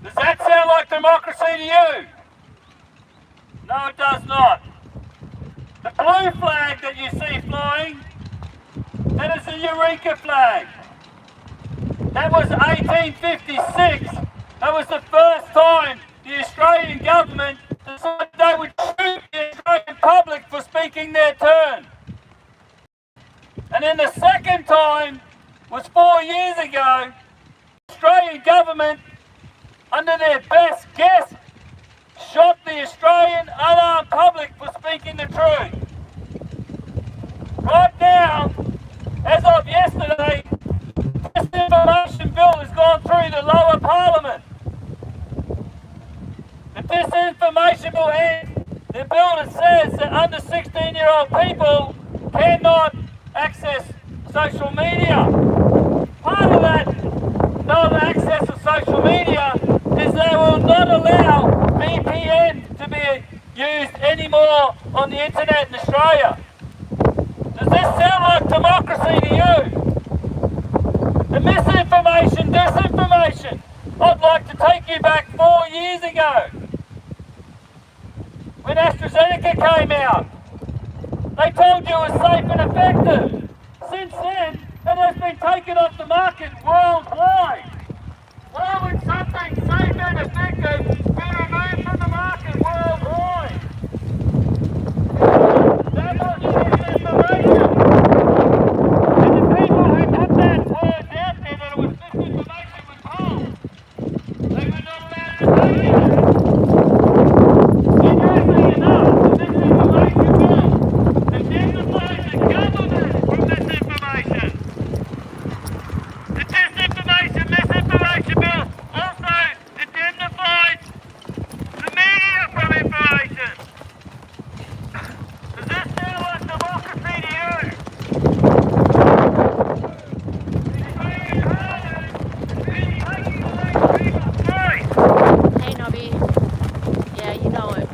Does that sound like democracy to you? No, it does not. The blue flag that you see flying, that is the Eureka flag. That was 1856. That was the first time the Australian government decided they would shoot the Australian public for speaking their turn. And then the second time was 4 years ago. The Australian government, under their best guess, shot the Australian unarmed public for speaking the truth. Right now, as of yesterday, this disinformation bill has gone through the lower parliament. The disinformation bill ends the bill that says that under 16-year-old people cannot access social media. Part of that no access to social media is they will not allow VPN to be used anymore on the internet in Australia. Does this sound like democracy to you? The misinformation, disinformation. I'd like to take you back 4 years ago when AstraZeneca came out. They told you it was safe and effective. Since then, it has been taken off the market worldwide. Why would something safe and effective be removed from the market worldwide? That was disinformation. And the people who put that word out there that it was misinformation were told they were not allowed to say it. Interesting enough, the misinformation bill identifies the government from misinformation. The misinformation bill also identifies the media from information. Does this sound like democracy to you? Hey Nobby. Yeah, you know it.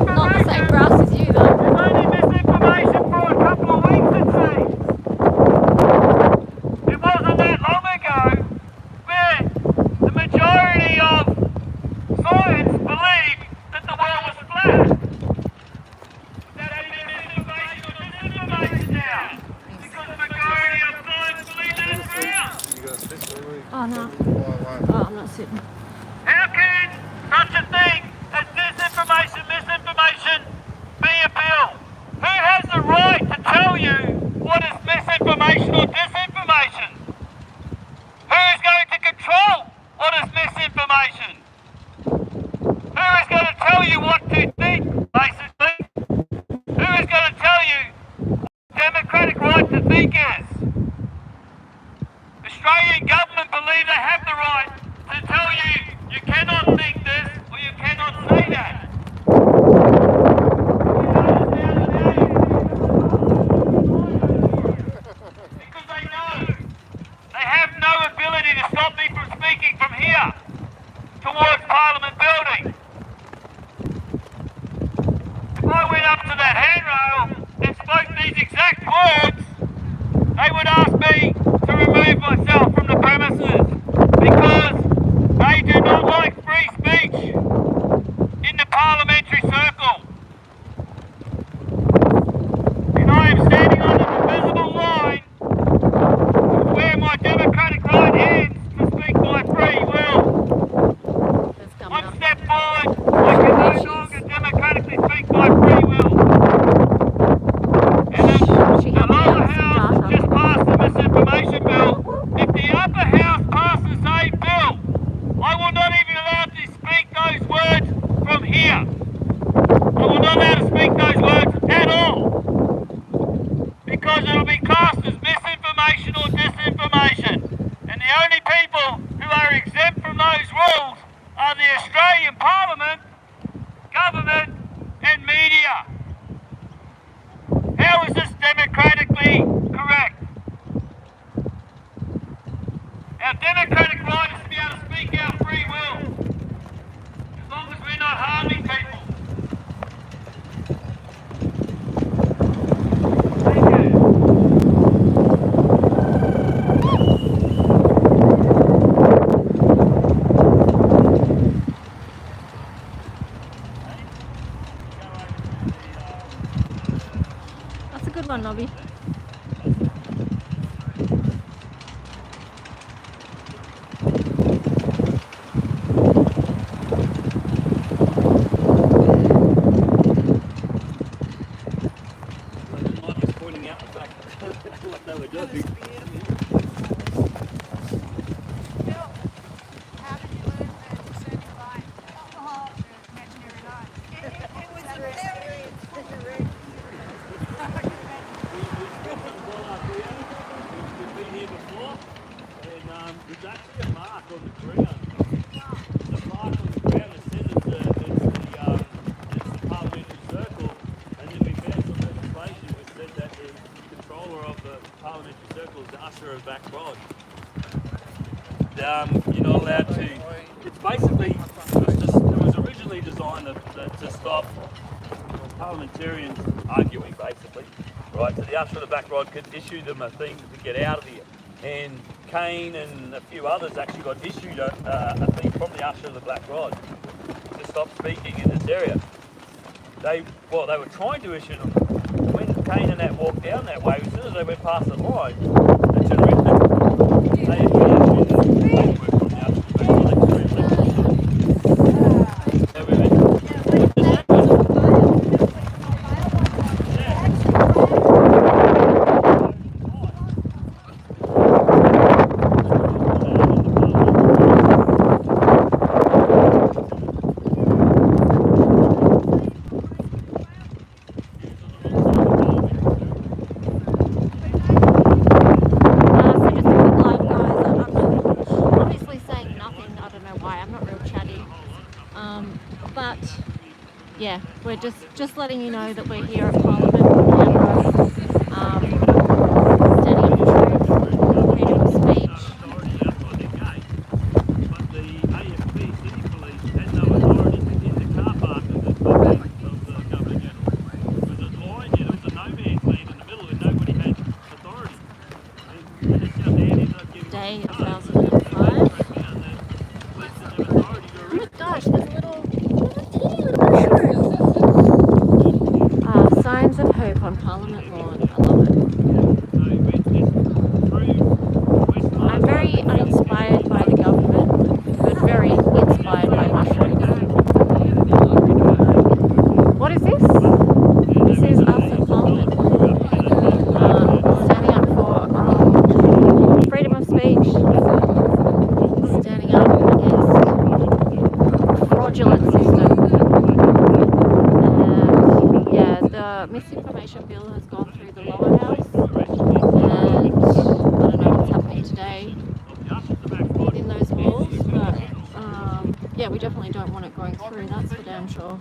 Not the same grass as you though. There's only misinformation for a couple of weeks it seems. It wasn't that long ago where the majority of science believed that the world was flat. That ain't misinformation or disinformation now. Because the majority of science believe that it's round. Oh no. Oh, I'm not sitting. How can such a thing as disinformation, misinformation be a bill? Who has the right to tell you what is misinformation or disinformation? Who is going to control what is misinformation? Who is going to tell you what to think, basically? Who is going to tell you what democratic right to think is? The Australian government believe they have the right to tell you you cannot think this or you cannot say that. Because they know they have no ability to stop me from speaking from here towards Parliament building. If I went up to that handrail and spoke these exact words, they would ask me to remove myself from the premises because they do not like free speech in the parliamentary circle. And I am standing on the invisible line where my democratic right ends to speak my free will. One step forward, I can no longer democratically speak my free will. And the lower house just passed the misinformation bill. If the upper house passes a bill, I will not even allow to speak those words from here. I will not allow to speak those words at all. Because it will be classed as misinformation or disinformation. And the only people who are exempt from those rules are the Australian Parliament, government and media. How is this democratically correct? Our democratic right is to be able to speak our free will, as long as we're not harming people. Thank you. Nobby. Pointing out the fact what they were doing. There's actually a mark on the ground. There's a mark on the ground that says it's the parliamentary circle, and then we found some legislation which said that the controller of the parliamentary circle is the usher of back rod. You're not allowed to. It's basically it was originally designed to stop parliamentarians arguing, basically, right? So the usher of the back rod could issue them a thing to get out of here, and Kane and a few others actually got issued a thing from the usher of the black rod to stop speaking in this area. They were trying to issue them when Kane and that walked down that way. As soon as they went past the line, they turned around. They issued paperwork from the usher of the back rod. Yeah, we're just letting you know that we're here at Parliament, standing up for truth, freedom of speech. But the AFP City Police had no authority in the car park of the Governor General. There was a line here, there was a no man's land in the middle and nobody had authority. And it's just handy not giving Day them cars. 2005. Oh my gosh, there's a little teeny little mushroom. Signs of hope on Parliament lawn. I love it. I'm very uninspired by the government, but very inspired by mushrooms. What is this? This is us at Parliament, standing up for freedom of speech, standing up against fraudulent system. And yeah, the misinformation bill has gone through the lower house, and I don't know what's happening today in those walls, but yeah, we definitely don't want it going through, that's for damn sure.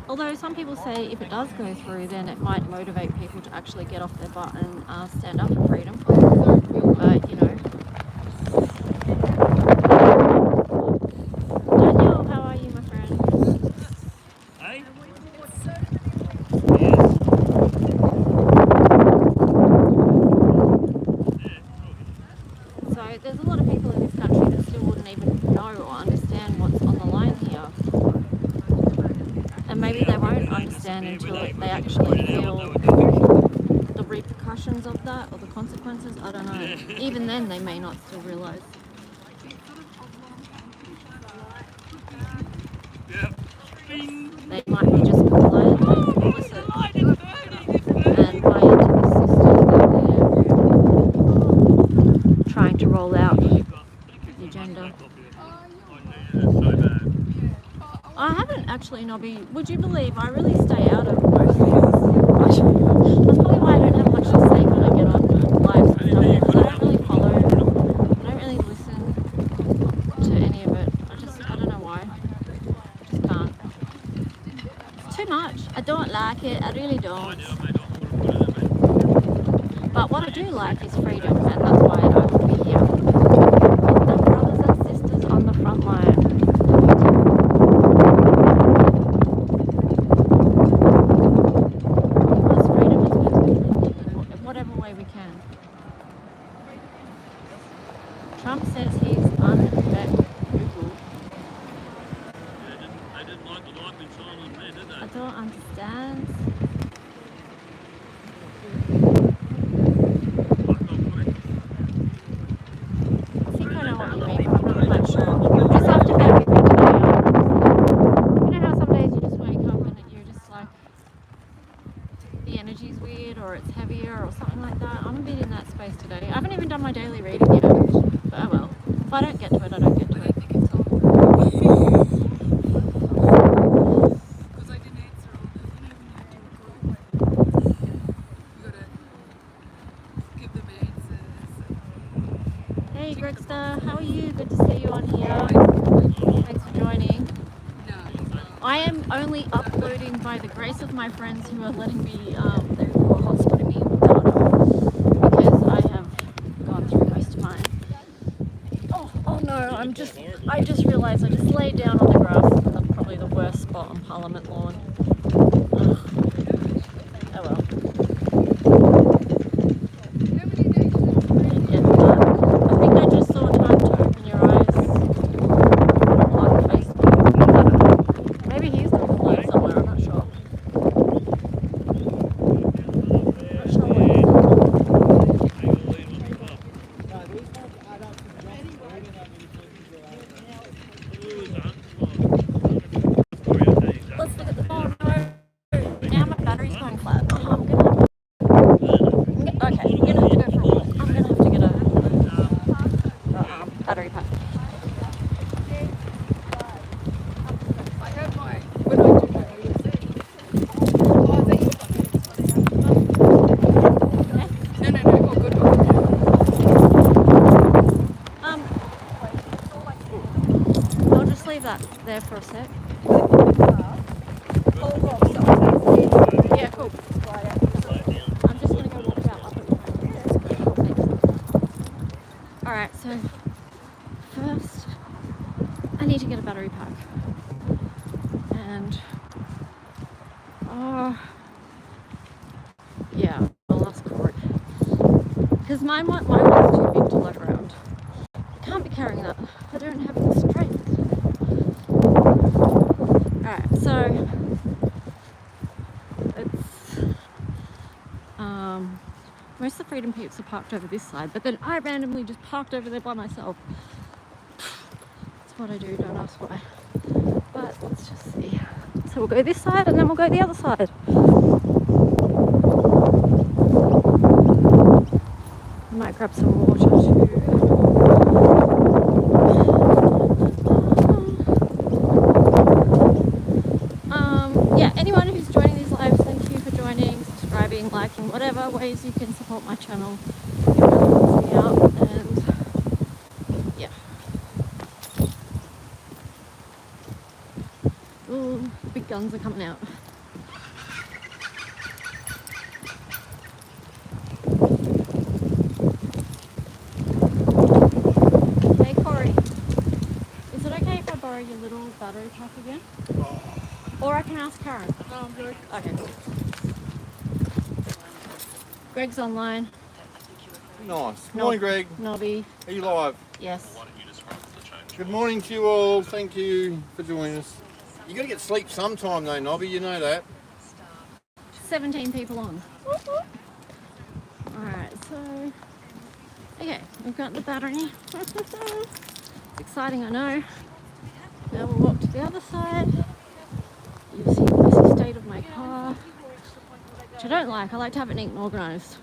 Although some people say if it does go through, then it might motivate people to actually get off their butt and stand up for freedom. But, you know. Daniel, how are you, my friend? Hey? So there's a lot of people in this country that still wouldn't even know or understand what's on the line here. And maybe they won't understand until they actually feel the repercussions of that or the consequences. I don't know. Even then they may not still realise. They might be just compliant and complicit and buy into the system that they're trying to roll out the agenda. I haven't actually, Nobby. Would you believe I really stay out of most things? That's probably why I don't have much to say when I get on lives and stuff, because I don't really follow, I don't really listen to any of it. I don't know why. I just can't. It's too much. I don't like it. I really don't. But what I do like is freedom, and that's why I will be here. The brothers and sisters on the front line. Because freedom is meant to be lived in whatever way we can. Trump says he's unvet Google. They didn't like the life in China, did they? I don't understand. If I don't get to it, I don't get to it. Hey Gregster, how are you? Good to see you on here. Thanks for joining. I am only uploading by the grace of my friends who are letting me, they're hotspotting me with data because I have gone through most of mine. Oh no, I just realised I just laid down on the grass in probably the worst spot on Parliament Lawn. Ugh. Oh well. Didn't get that. I think I just saw Time to Open Your Eyes on Facebook. Maybe he's doing a live somewhere, I'm not sure. Not sure what he's doing. Let's look at the phone. No. Now my battery's going flat. Oh, I'm gonna have to... Okay, you're gonna have to go for a walk. I'm gonna have to get a battery pack. I'll just leave that there for a sec. Yeah, cool. I'm just gonna go walk about up at the Alright, so first I need to get a battery pack. And yeah, I'll ask for it. Because my one's too big to lug around. I can't be carrying that. I don't have the strength. Alright, so it's most of the Freedom Peeps are parked over this side, but then I randomly just parked over there by myself. That's what I do, don't ask why. But let's just see. So we'll go this side and then we'll go the other side. I might grab some water too. Yeah, anyone who's joining these lives, thank you for joining, subscribing, liking, whatever ways you can support my channel. It really helps me out, and yeah. Ooh, the big guns are coming out. Hey Corey, is it okay if I borrow your little battery pack again? Or I can ask Karen. No, I'm good. Okay, cool. Greg's online. Nice. Good morning, Greg. Nobby. Are you live? Yes. Good morning to you all. Thank you for joining us. You got to get sleep sometime though, Nobby. You know that. 17 people on. Alright, so... Okay, we've got the battery. Exciting, I know. Now we'll walk to the other side. You'll see the messy state of my car. Which I don't like. I like to have it neat and organised.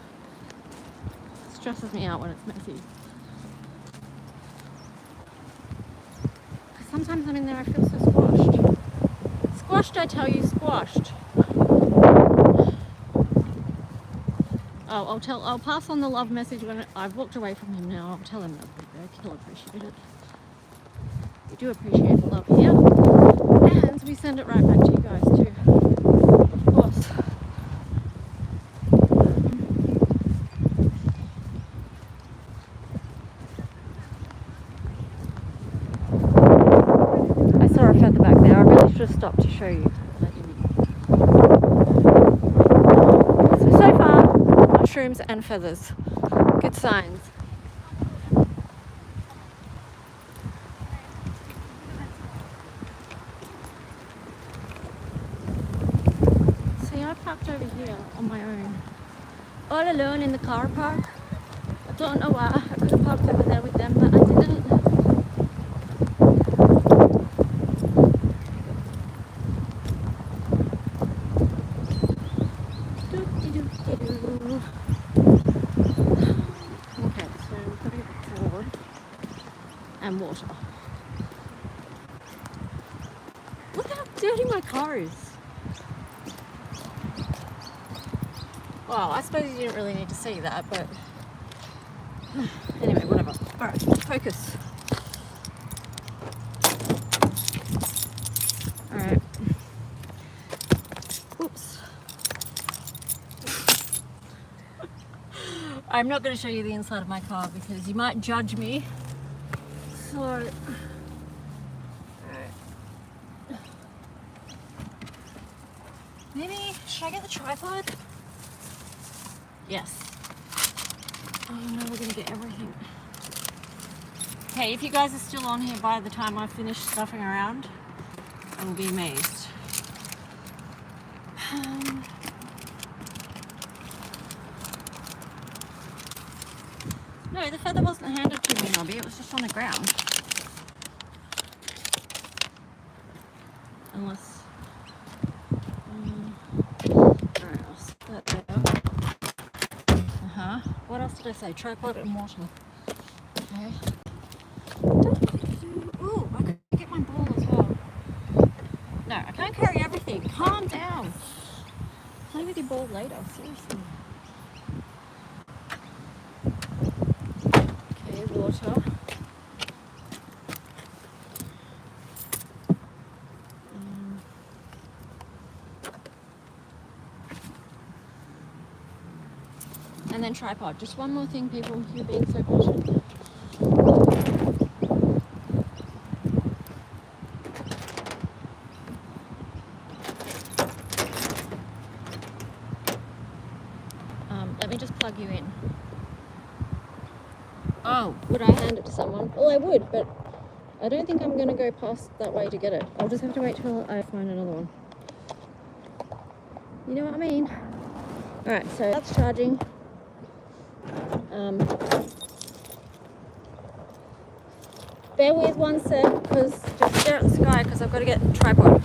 It stresses me out when it's messy. Because sometimes I'm in there, I feel so squashed. Squashed, I tell you, squashed. Oh, I'll pass on the love message when I've walked away from him now. I'll tell him that he'll appreciate it. We do appreciate the love here. And we send it right back to you guys too. Of course. I saw a feather back there. I really should have stopped to show you. So far, mushrooms and feathers. Good signs. I parked over here on my own, all alone in the car park. I don't know why. I could have parked over there with them, but I didn't. Okay, so we've got to get forward. and water. Look how dirty my car is. Well, I suppose you didn't really need to see that, but anyway, whatever. Alright, focus. Alright. Oops. I'm not going to show you the inside of my car because you might judge me. So, alright. Maybe, should I get the tripod? Yes. Oh no, we're going to get everything. Okay, if you guys are still on here by the time I finish stuffing around, I will be amazed. No, the feather wasn't handed to me, Nobby. It was just on the ground. Unless... Alright, I'll set that there. What else did I say? Tripod and water. Okay. Ooh, I could get my ball as well. No, I can't carry everything. Calm down. Play with your ball later, seriously. Okay, water. And then tripod. Just one more thing, people. You're being so patient. Let me just plug you in. Oh, would I hand it to someone? Well, I would, but I don't think I'm going to go past that way to get it. I'll just have to wait till I find another one. You know what I mean? Alright, so that's charging. Bear with one sec, because just stare at the sky, because I've got to get the tripod.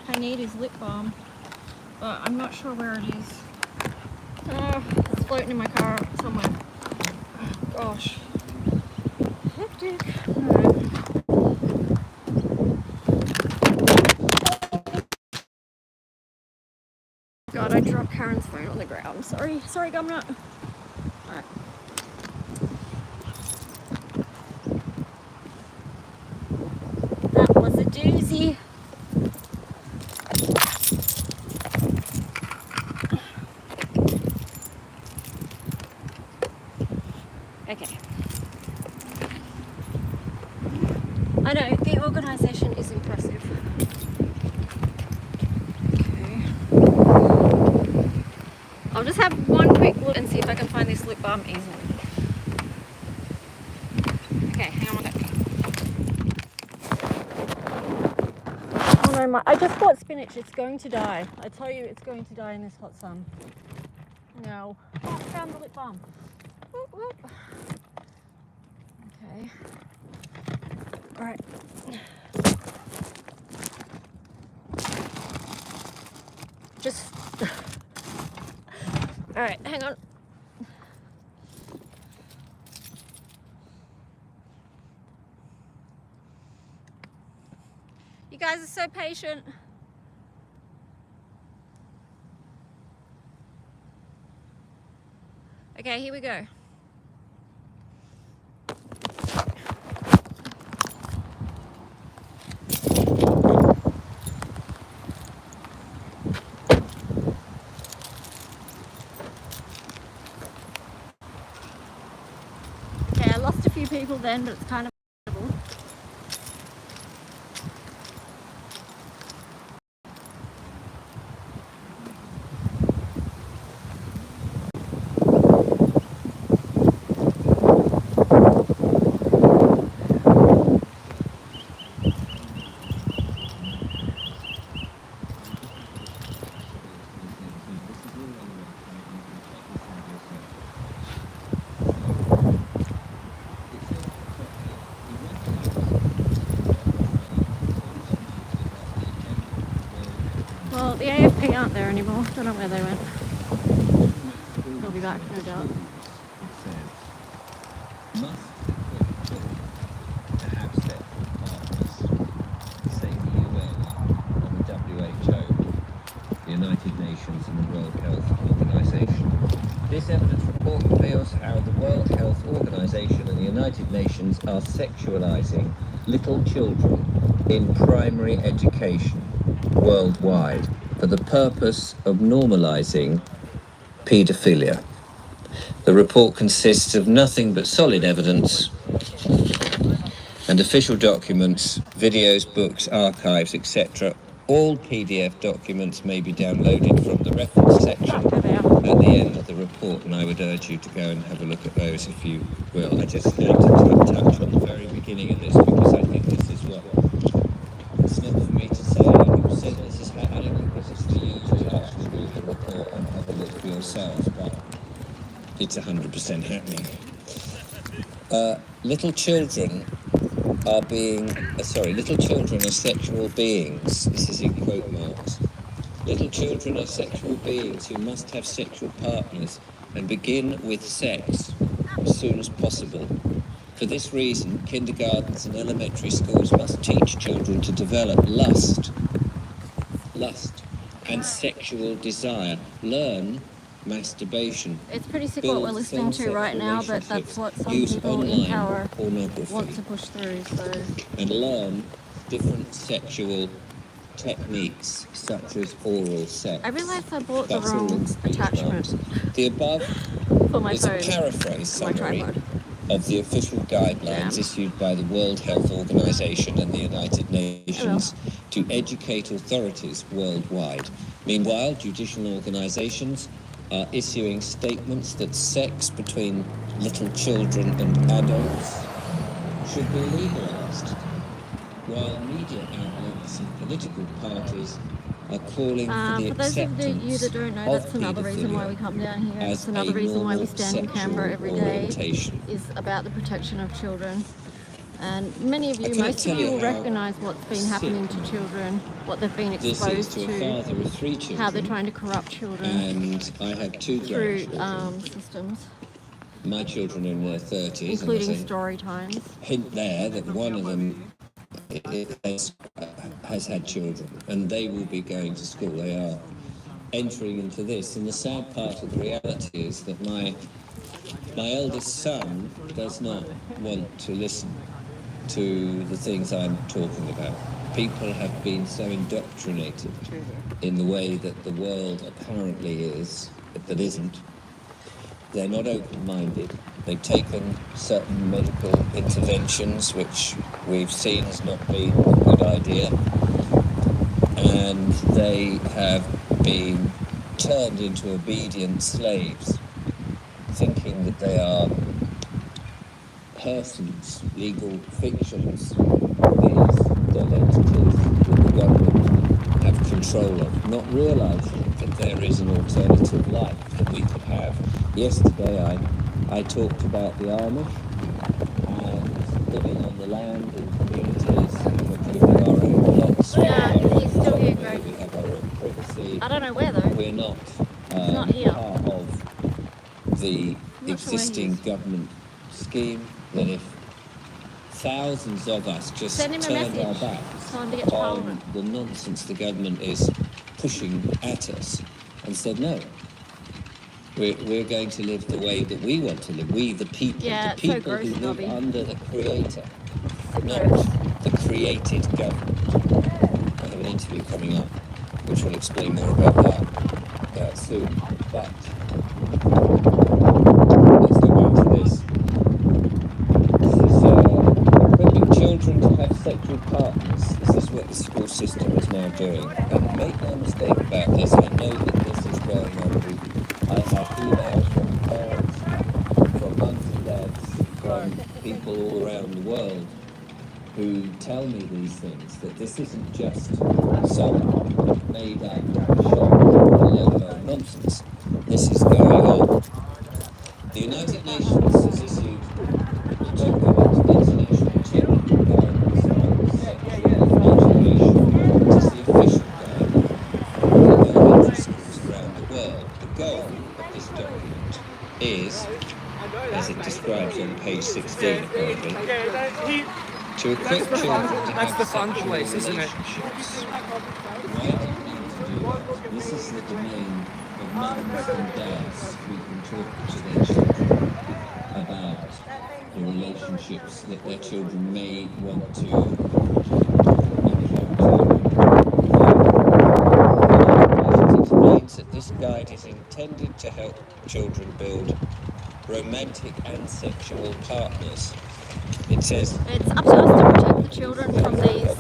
I need is lip balm, but I'm not sure where it is. It's floating in my car somewhere. Gosh. Hectic. Alright. God, I dropped Karen's phone on the ground. Sorry, Gumnut. Alright. That was a doozy. Okay. I know, the organisation is impressive. Okay. I'll just have one quick look and see if I can find this lip balm easily. Okay, hang on one second. Oh no, I just bought spinach. It's going to die. I tell you, it's going to die in this hot sun. No. Oh, I found the lip balm. Whoop, whoop. Okay. Alright. Just... Alright, hang on. You guys are so patient. Okay, here we go. people then, but it's kind of incredible. Well, the AFP aren't there anymore. Don't know where they went. They'll be back, no doubt. Must to have set partners, say the UN and the WHO, the United Nations and the World Health Organization. This evidence report reveals how the World Health Organization and the United Nations are sexualizing little children in primary education worldwide for the purpose of normalizing paedophilia. The report consists of nothing but solid evidence and official documents, videos, books, archives, etc. All PDF documents may be downloaded from the reference section at the end of the report, and I would urge you to go and have a look at those if you will. I just going to touch on the very beginning of this because I think this is what it's not for me to say 100% this is happening, because it's for you to actually read the report and have a look for yourselves, but it's 100% happening. Little children are sexual beings. This is in quote marks. Little children are sexual beings who must have sexual partners and begin with sex as soon as possible. For this reason, kindergartens and elementary schools must teach children to develop lust, and sexual desire, learn masturbation. It's pretty sick what we're listening to right now, but that's what some people in power want to push through. So, and learn different sexual techniques such as oral sex. I realised I bought the That's all wrong in speech attachment marks. The above for my is a phone. paraphrase My summary tripod. of the official guidelines issued by the World Health Organization and the United Nations to educate authorities worldwide. Meanwhile, judicial organizations are issuing statements that sex between little children and adults should be legalized, while media outlets and political parties are calling for the For those of you acceptance that don't know, that's another reason why we come down here. It's another reason why we stand in Canberra every day, is about the protection of children. And many of you, most of you will recognise what's been happening to children, what they've been exposed to, how they're trying to corrupt children and I have two through grandchildren. systems, My children are in their 30s, including and story times. hint there that one of them has had children, and they will be going to school. They are entering into this, and the sad part of the reality is that my eldest son does not want to listen to the things I'm talking about. People have been so indoctrinated in the way that the world apparently is, that isn't. They're not open-minded. They've taken certain medical interventions, which we've seen has not been a good idea, and they have been turned into obedient slaves, thinking that they are persons, legal fictions, these dead entities that the government have control of, not realising that there is an alternative life that we could have. Yesterday I talked about the Amish and living on the land in communities, we're keeping our own plots, Yeah, he's still here, Greg. we have our own privacy. I don't know where though. We're not, not here. part of the I'm not sure where he existing is. government scheme, that if thousands of us just Send him a turned our message. backs Tell him to get to on Parliament. the nonsense the government is pushing at us and said, no, we're going to live the way that we want to live, we the people, Yeah, the it's so people gross, who live Robbie. under the creator, not gross. the created government. I have an interview coming up which will explain more about that soon, but let's go back to this. This is partners. This is what the school system is now doing. And make no mistake about this, I know that this is going on. I have emails from parents, from mums and dads, from people all around the world who tell me these things, that this isn't just some made-up load of nonsense. This is going on. The United Nations has issued the document International Children Guidance on Sexual Education. It is the official guide for elementary schools around the world. The goal of this document is, as it describes on page 16 apparently, to equip children to have sexual relationships. Why do you need to do that? This is the domain of mums and dads who can talk to their children about the relationships that their children may want to encounter. It explains that this guide is intended to help children build romantic and sexual partners. It says It's up to us to protect the children from these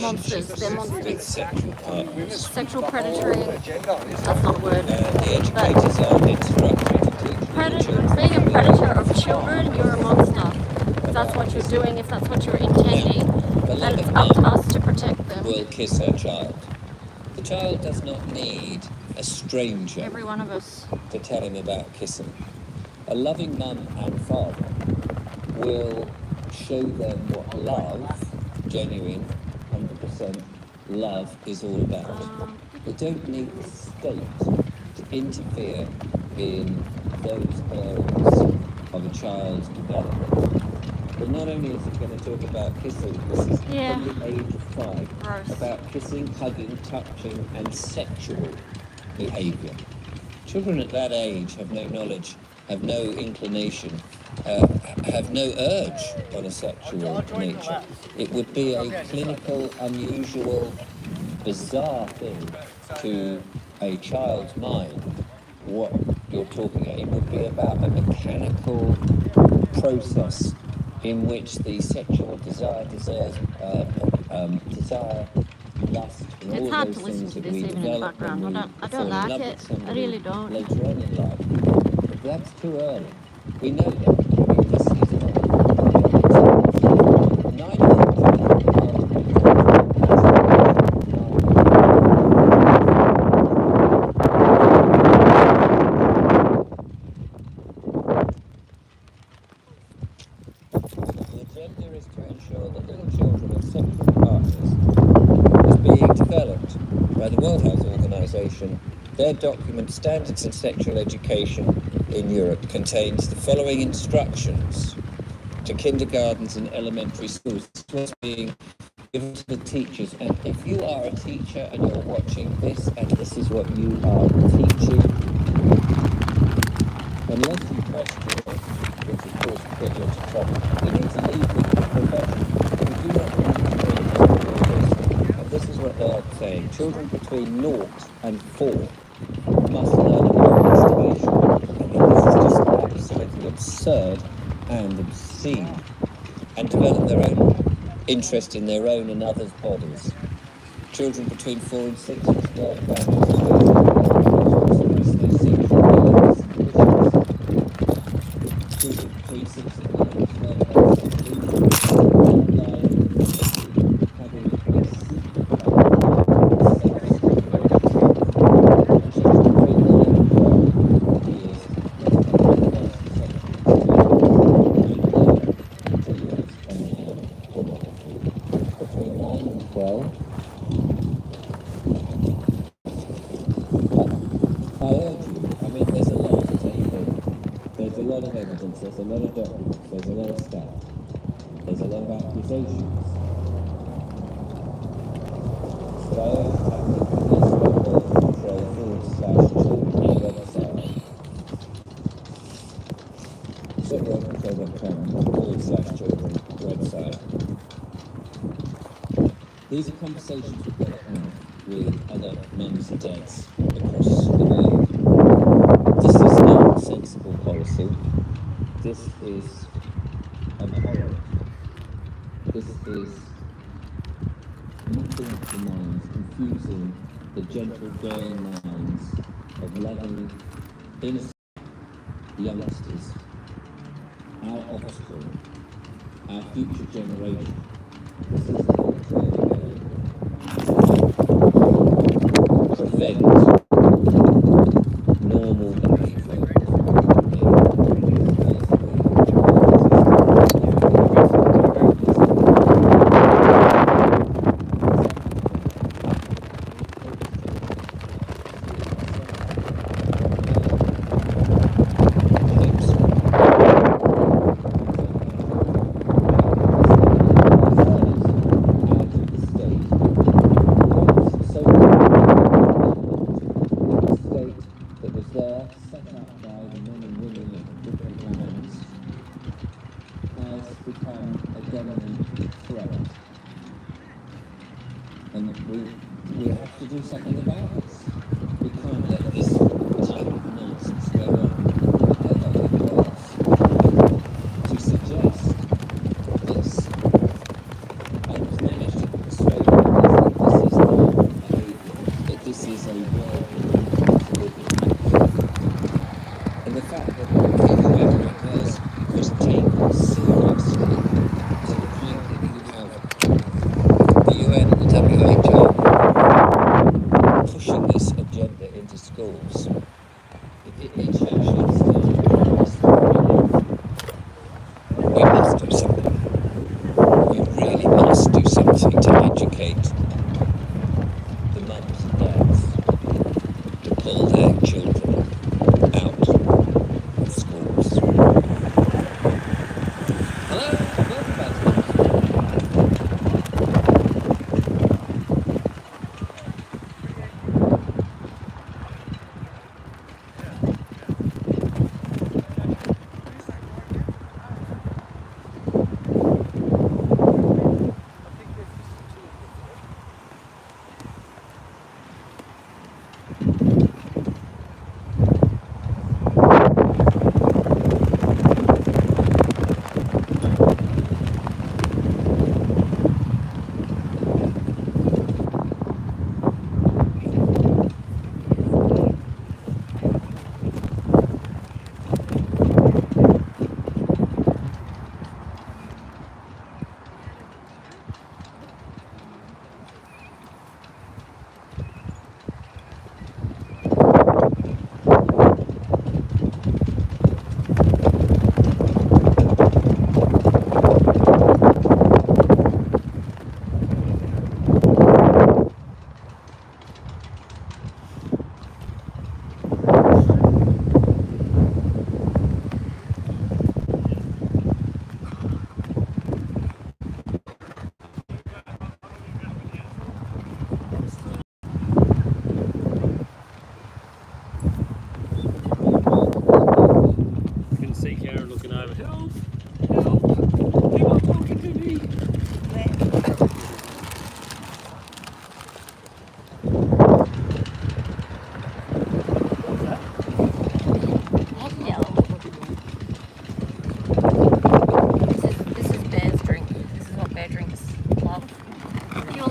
monsters. They're monsters. Sexual predatory. That's not a word. The educators are instructed. Being a predator of children, you're a monster. If that's what you're doing, if that's what you're intending, then it's up to us to protect them. Will kiss her child. The child does not need a stranger. Every one of us. To tell him about kissing. A loving mum and father will show them what love, genuine, 100% love is all about. They don't need the state to interfere in those areas of a child's development. But not only is it going to talk about kissing, this is from the age of 5, Gross. about kissing, hugging, touching, and sexual behaviour. Children at that age have no knowledge, have no inclination, have no urge on a sexual nature. It would be a clinical, unusual, bizarre thing to a child's mind. What you're talking about, it would be about a mechanical process in which the sexual desire, lust, and It's all hard those to listen things to that this we even in the develop background. when we I don't fall in like love it. with somebody I really don't. later on in life. But that's too early. We know that. This is 9 The agenda is to ensure that little children and sexual partners is being developed by the World Health Organization. Their document, Standards in Sexual Education in Europe, contains the following instructions to kindergartens and elementary schools. This was being given to the teachers. And if you are a teacher and you're watching this, and this is what you are teaching, unless you question it, which of course will get you into trouble, you need to leave the profession. You do not need to do this. And this is what they are saying. Children between 0 and 4 must learn about masturbation. I mean, this is just absolutely absurd and obscene. And develop their own interest in their own and others' bodies. Children between 4 and 6 must learn about masturbation. Their sexual needs. Children between 6 and 9 must learn about there's a lot of documents, there's a lot of stuff, there's a lot of accusations. So I always have to control/children website. Control.com/children website. These are conversations we've got to have with other mums and dads across the world. This is not sensible policy. This is abhorrent. This is knocking off the minds, confusing the gentle growing minds of loving, innocent youngsters, our offspring, our future generation. This is the prevent normal behavior. And we have to do something about this. We can't let this type of nonsense go on. Whatever it was to suggest this, I was managed to persuade others that this is normal behaviour, that this is a world and the fact that whoever it was taken seriously to the point that you have the UN and the WHO pushing this agenda into schools. It shows you we must do something. We really must do something to educate the mums and dads to pull their children out of schools. Hello, welcome back to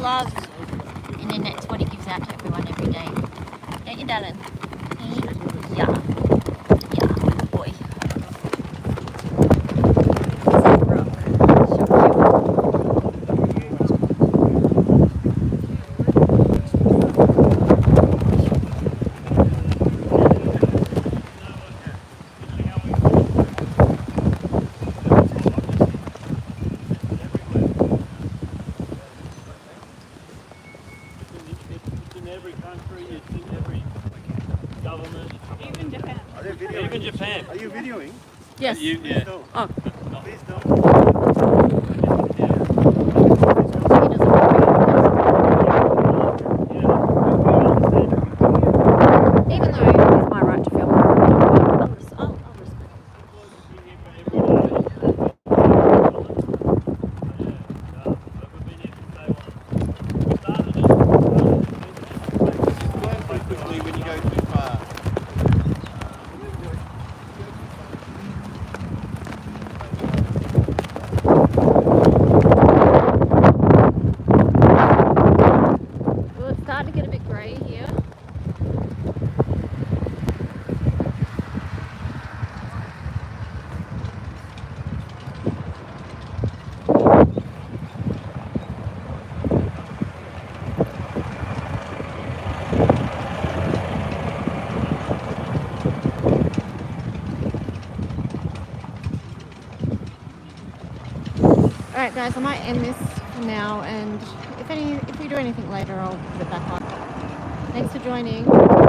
Loved. Internet, what it gives out to everyone every day. Don't you, darling? Yeah. Yeah, boy. Even Japan. Are you videoing? Yes. Yeah. Oh. Please don't. Even though it's my right to feel more, I'll respect. Learn so quickly when you go too far. Alright guys, I might end this for now, and if we do anything later, I'll put it back on. Thanks for joining.